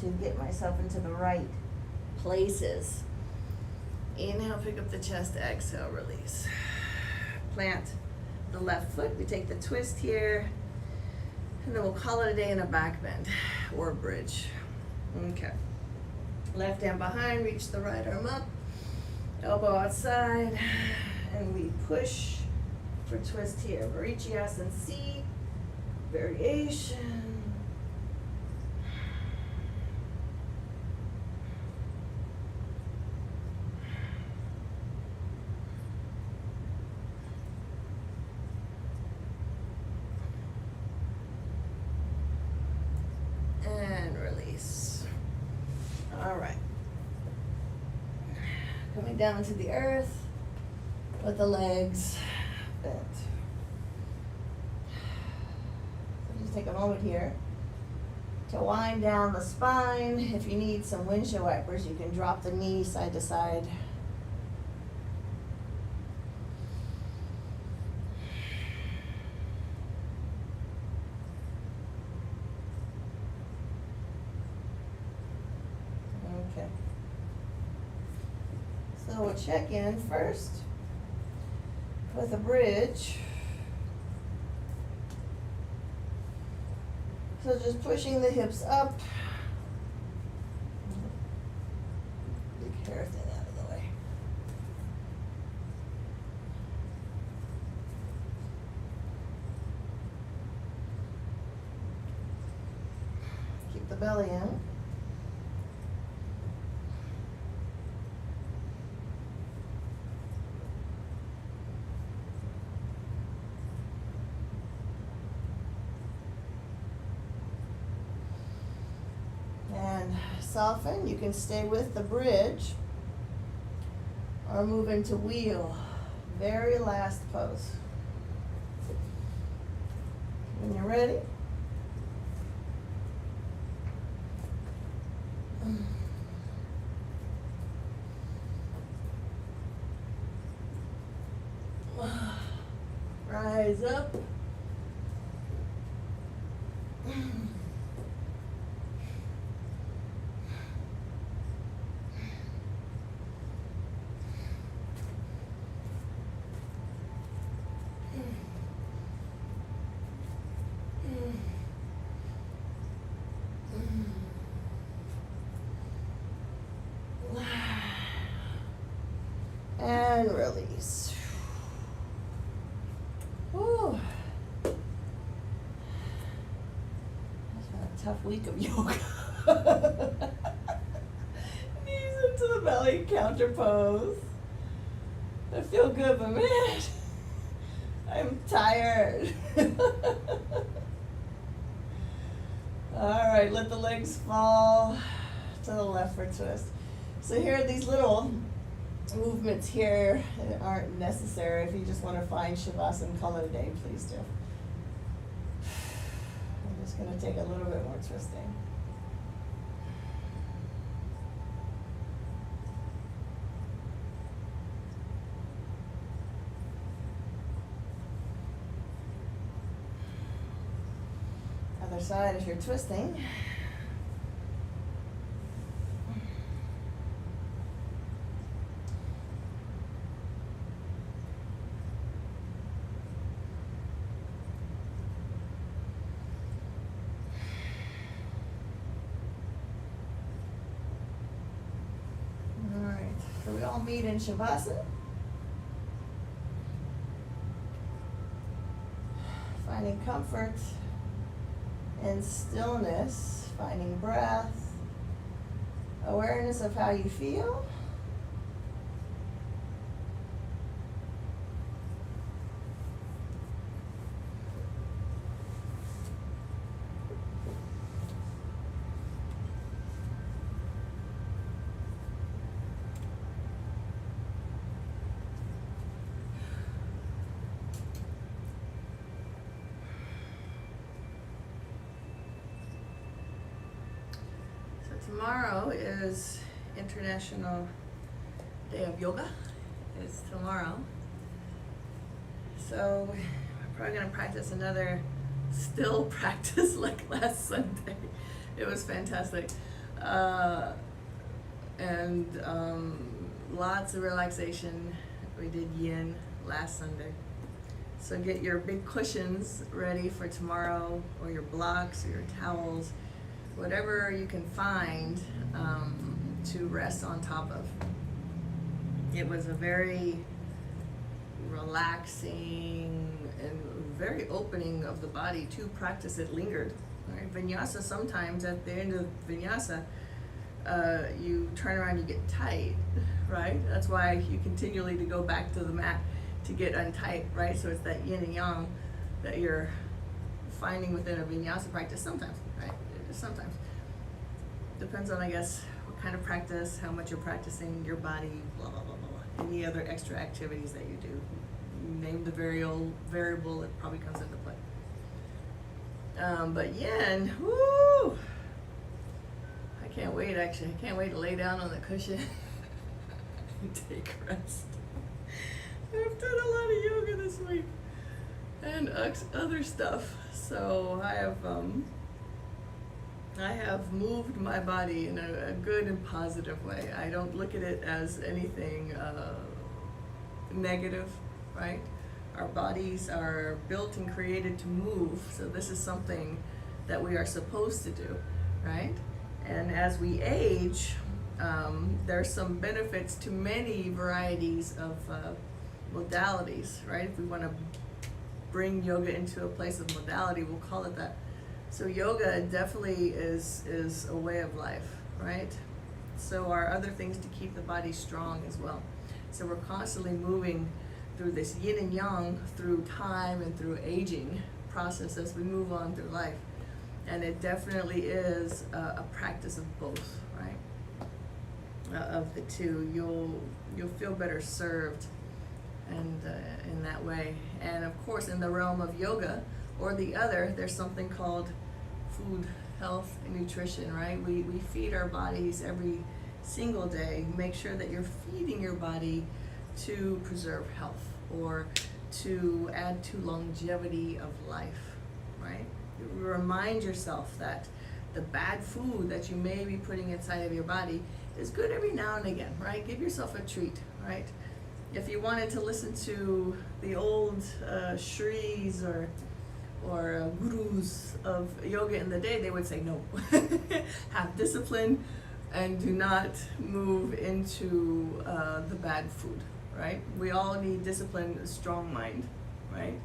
to get myself into the right places. Inhale, pick up the chest, exhale, release. Plant the left foot. We take the twist here, and then we'll call it a day in a back bend or a bridge. Okay. Left hand behind, reach the right arm up, elbow outside, and we push for twist here. Vinyasa C, variation. And release. All right. Coming down to the earth with the legs bent. So just take a moment here to wind down the spine. If you need some windshield wipers, you can drop the knee side to side. Okay. So we'll check in first with a bridge. So just pushing the hips up. Big hair thing out of the way. Keep the belly in. And soften. You can stay with the bridge or move into wheel. Very last pose. When you're ready, rise up. And release. Whew. That's been a tough week of yoga. Knees into the belly, counter pose. I feel good, but man, I'm tired. All right, let the legs fall to the left for twist. So here are these little movements here that aren't necessary. If you just want to find Shavasana and call it a day, please do. I'm just going to take a little bit more twisting. Other side if you're twisting. So we all meet in Shavasana. Finding comfort and stillness, finding breath, awareness of how you feel. Tomorrow is International Day of Yoga. It's tomorrow. So we're probably going to practice another still practice like last Sunday. It was fantastic. and lots of relaxation. We did yin last Sunday. So get your big cushions ready for tomorrow, or your blocks, or your towels, whatever you can find to rest on top of. It was a very relaxing and very opening of the body to practice it lingered. Right? Vinyasa, sometimes at the end of Vinyasa, you turn around, you get tight, right? That's why you continually to go back to the mat to get untight, right? So it's that yin and yang that you're finding within a Vinyasa practice sometimes, right? Just sometimes. Depends on, I guess, what kind of practice, how much you're practicing your body, blah, blah, blah, blah. Any other extra activities that you do. You name the variable, it probably comes into play. But yin, whoo! I can't wait, actually. I can't wait to lay down on the cushion and take rest. I've done a lot of yoga this week and other stuff. So I have moved my body in a good and positive way. I don't look at it as anything negative, right? Our bodies are built and created to move, so this is something that we are supposed to do, right? And as we age, there's some benefits to many varieties of modalities, right? If we want to bring yoga into a place of modality, we'll call it that. So yoga definitely is a way of life, right? So are other things to keep the body strong as well. So we're constantly moving through this yin and yang, through time and through aging process as we move on through life. And it definitely is a practice of both, right? Of the two, you'll feel better served, and in that way. And of course, in the realm of yoga or the other, there's something called food, health, and nutrition, right? We feed our bodies every single day. Make sure that you're feeding your body to preserve health or to add to longevity of life, right? Remind yourself that the bad food that you may be putting inside of your body is good every now and again, right? Give yourself a treat, right? If you wanted to listen to the old Shris or gurus of yoga in the day, they would say no. Have discipline and do not move into the bad food, right? We all need discipline, a strong mind, right?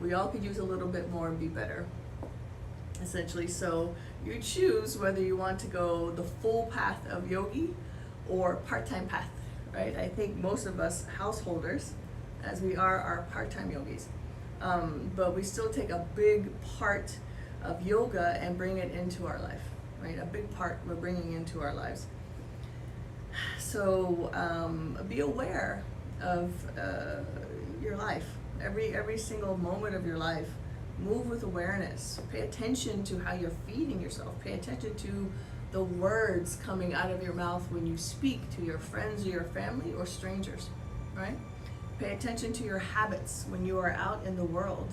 We all could use a little bit more and be better, essentially. So you choose whether you want to go the full path of yogi or part-time path, right? I think most of us householders, as we are part-time yogis. But we still take a big part of yoga and bring it into our life, right? A big part we're bringing into our lives. So be aware of your life, every single moment of your life. Move with awareness. Pay attention to how you're feeding yourself. Pay attention to the words coming out of your mouth when you speak to your friends or your family or strangers, right? Pay attention to your habits when you are out in the world.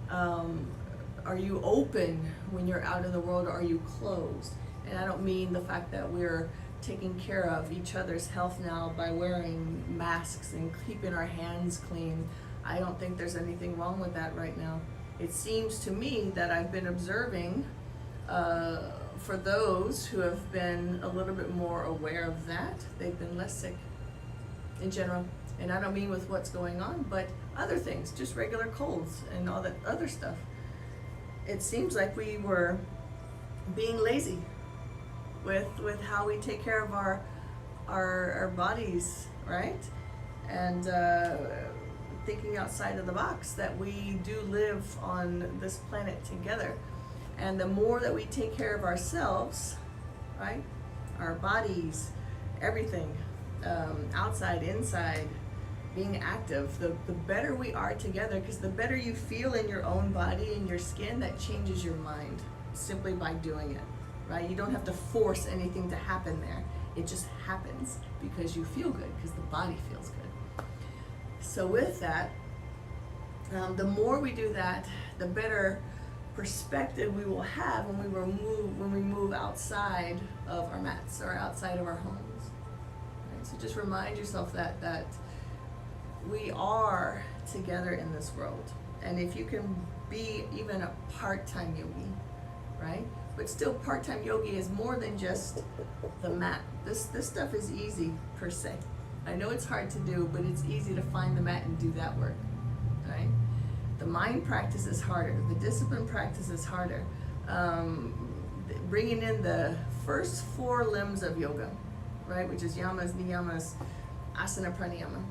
Are you open when you're out in the world, or are you closed? And I don't mean the fact that we're taking care of each other's health now by wearing masks and keeping our hands clean. I don't think there's anything wrong with that right now. It seems to me that I've been observing for those who have been a little bit more aware of that, they've been less sick in general. And I don't mean with what's going on, but other things, just regular colds and all that other stuff. It seems like we were being lazy with how we take care of our bodies, right? And thinking outside of the box, that we do live on this planet together. And the more that we take care of ourselves, right? Our bodies, everything, outside, inside, being active, the better we are together, because the better you feel in your own body and your skin, that changes your mind simply by doing it, right? You don't have to force anything to happen there. It just happens because you feel good, because the body feels good. So with that, the more we do that, the better perspective we will have when we move outside of our mats or outside of our homes, right? So just remind yourself that we are together in this world. And if you can be even a part-time yogi, right? But still, part-time yogi is more than just the mat. This stuff is easy per se. I know it's hard to do, but it's easy to find the mat and do that work, right? The mind practice is harder. The discipline practice is harder. Bringing in the first 4 limbs of yoga, right? Which is yamas, niyamas, asana, pranayama.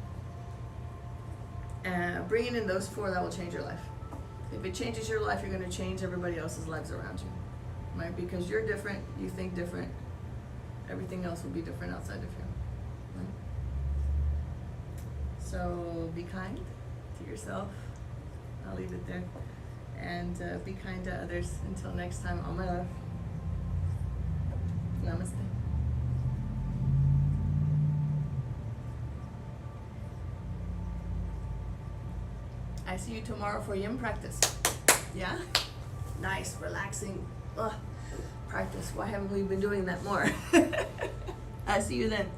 Bringing in those 4, that will change your life. If it changes your life, you're going to change everybody else's lives around you, right? Because you're different, you think different, everything else will be different outside of you, right? So be kind to yourself. I'll leave it there. And be kind to others. Until next time, all my love. Namaste. I see you tomorrow for yin practice. Yeah? Nice, relaxing practice. Why haven't we been doing that more? I see you then.